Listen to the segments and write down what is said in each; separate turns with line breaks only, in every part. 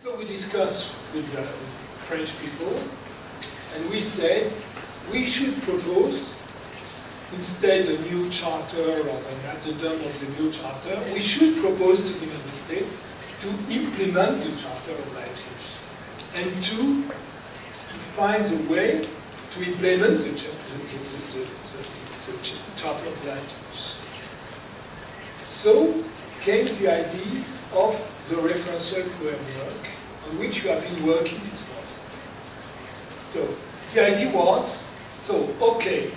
So we discussed with French people, and we said we should propose, instead a new charter or an addendum of the new charter, we should propose to the member states to implement the Charter of Leipzig and to find a way to implement the Charter of Leipzig. So came the idea of the referential framework on which we have been working this morning. So the idea was, okay,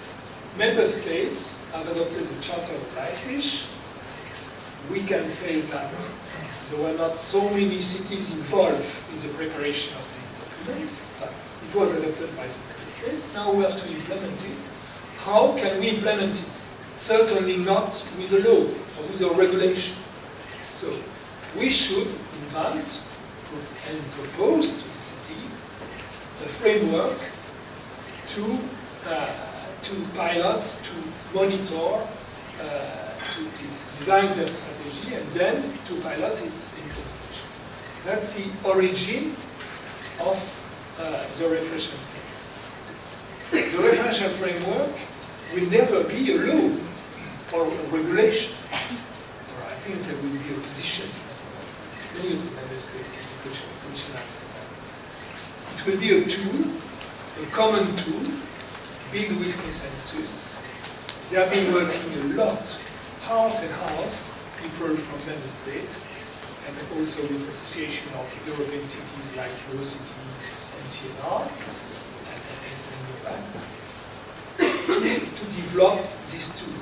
member states have adopted the Charter of Leipzig. We can say that there were not so many cities involved in the preparation of this document, but it was adopted by the member states. Now we have to implement it. How can we implement it? Certainly not with a law or with a regulation. So we should invent and propose to the city a framework to pilot, to monitor, to design their strategy, and then to pilot its implementation. That's the origin of the referential framework. The referential framework will never be a law or a regulation. Or I think there will be a position from many of the member states in the Commission asked for that. It will be a tool, a common tool, built with consensus. They have been working a lot, house and house, people from member states, and also with association of European cities like Eurocities and CNR, to develop this tool.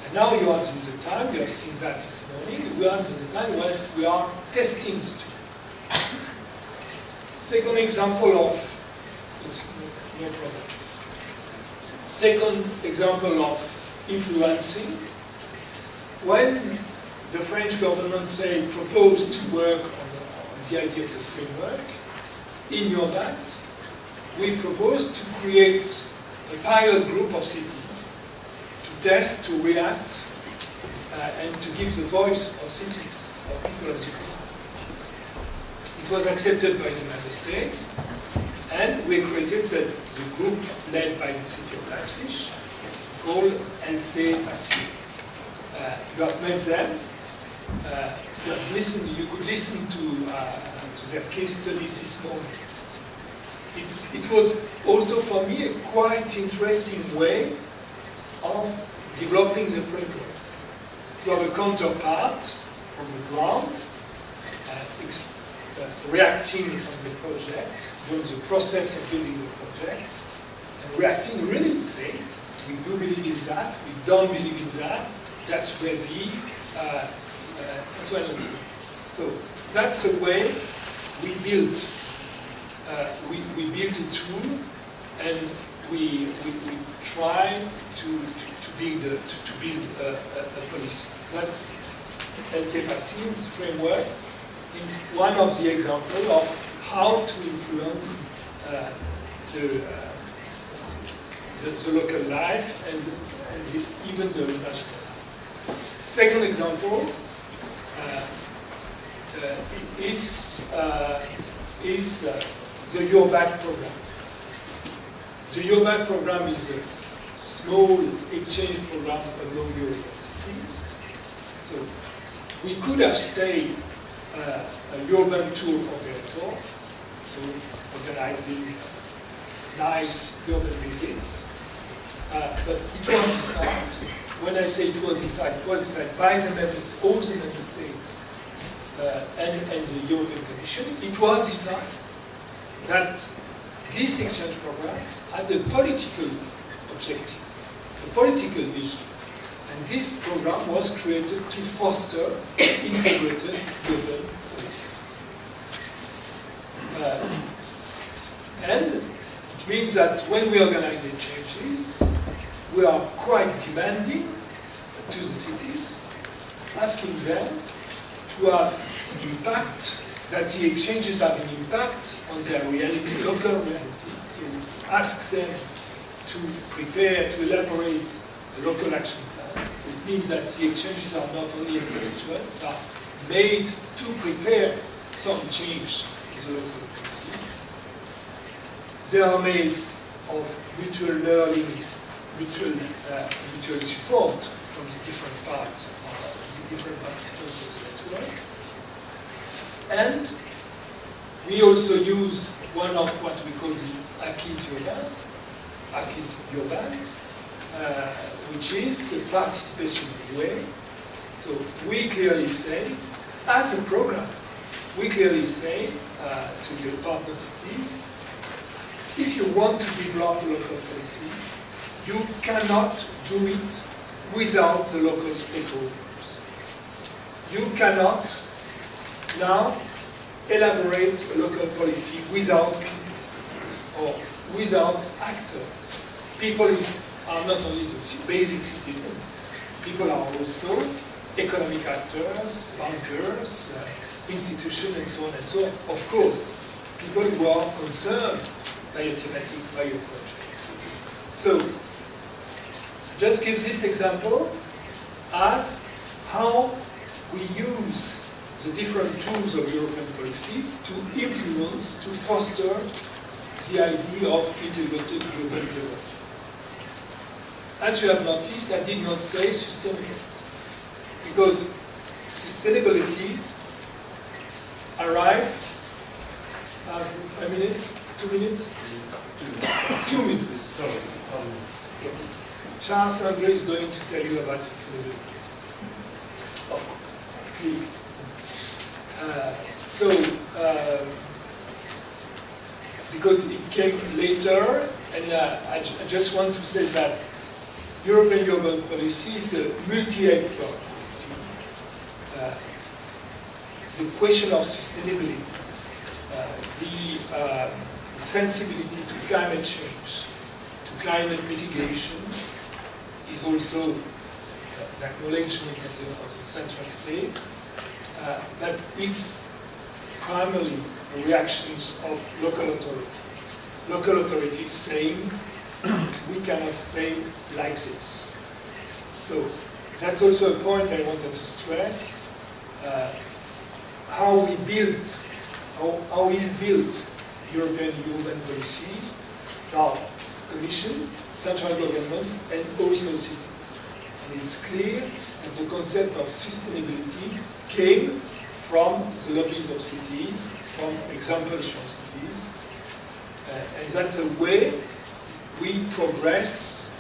And now you are in the time, you have seen that this morning, we are in the time when we are testing the tool. Second example of, no problem. Second example of influencing, when the French government proposed to work on the idea of the framework, in your act, we proposed to create a pilot group of cities to test, to react, and to give the voice of cities, of people of the community. It was accepted by the member states, and we created the group led by the city of Leipzig, called LC Facile. You have met them. You could listen to their case studies this morning. It was also for me a quite interesting way of developing the framework. You have a counterpart from the ground, reacting on the project, during the process of building the project, and reacting really saying, we do believe in that, we don't believe in that, that's where as well as so that's the way we build we build a tool, and we try to build a policy. That's LC Facile's framework. Is one of the examples of how to influence the local life and even the national life. Second example is the Your-Back program. The Your-Back program is a small exchange program among European cities. So we could have stayed a urban tour operator, so organizing nice urban visits. But it was decided, when I say it was decided by the all the member states and the European Commission. It was decided that this exchange program had a political objective, a political vision. And this program was created to foster integrated global policy. And it means that when we organize exchanges, we are quite demanding to the cities, asking them to have impact, that the exchanges have an impact on their reality, local reality. So ask them to prepare, to elaborate a local action plan. It means that the exchanges are not only intellectual, but are made to prepare some change in the local policy. They are made of mutual learning, mutual support from the different parts of the different participants of the network. And we also use one of what we call the acquis urbain, which is the participation way. So we clearly say, as a program, we clearly say to the partner cities, if you want to develop a local policy, you cannot do it without the local stakeholders. You cannot now elaborate a local policy without people or without actors. People are not only the basic citizens, people are also economic actors, bankers, institutions, and so on and so on. Of course, people who are concerned by a thematic, by a project. So, just give this example as how we use the different tools of European policy to influence, to foster the idea of integrated global development. As you have noticed, I did not say sustainable, because sustainability arrived 5 minutes, 2 minutes? 2 minutes.
Sorry.
So, Charles Andre is going to tell you about sustainability. Of course, please. Because it came later, and I just want to say that European urban policy is a multi-actor policy. The question of sustainability, the sensibility to climate change, to climate mitigation, is also an acknowledgement of the central states, but it's primarily reactions of local authorities. Local authorities saying, we cannot stay like this. So that's also a point I wanted to stress. How we build, how is built European urban policies are Commission, central governments, and also cities. And it's clear that the concept of sustainability came from the lobbies of cities, from examples from cities, and that's a way we progress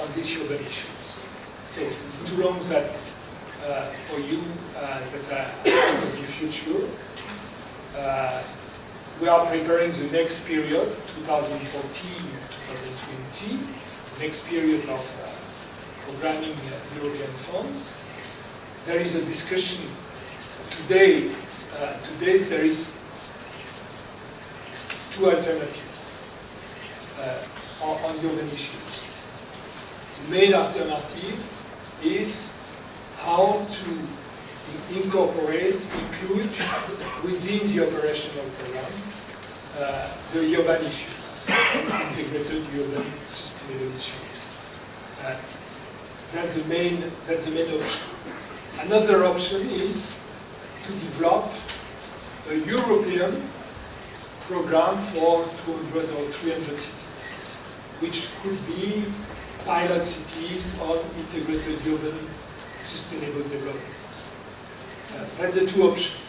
on these urban issues. So it's too long that for you that are in the future. We are preparing the next period, 2014-2020, next period of programming European funds. There is a discussion today. Today there is two alternatives on urban issues. The main alternative is how to include within the operational program the urban issues, integrated urban sustainable issues. That's the main option. Another option is to develop a European program for 200 or 300 cities, which could be pilot cities on integrated urban sustainable development. That's the two options.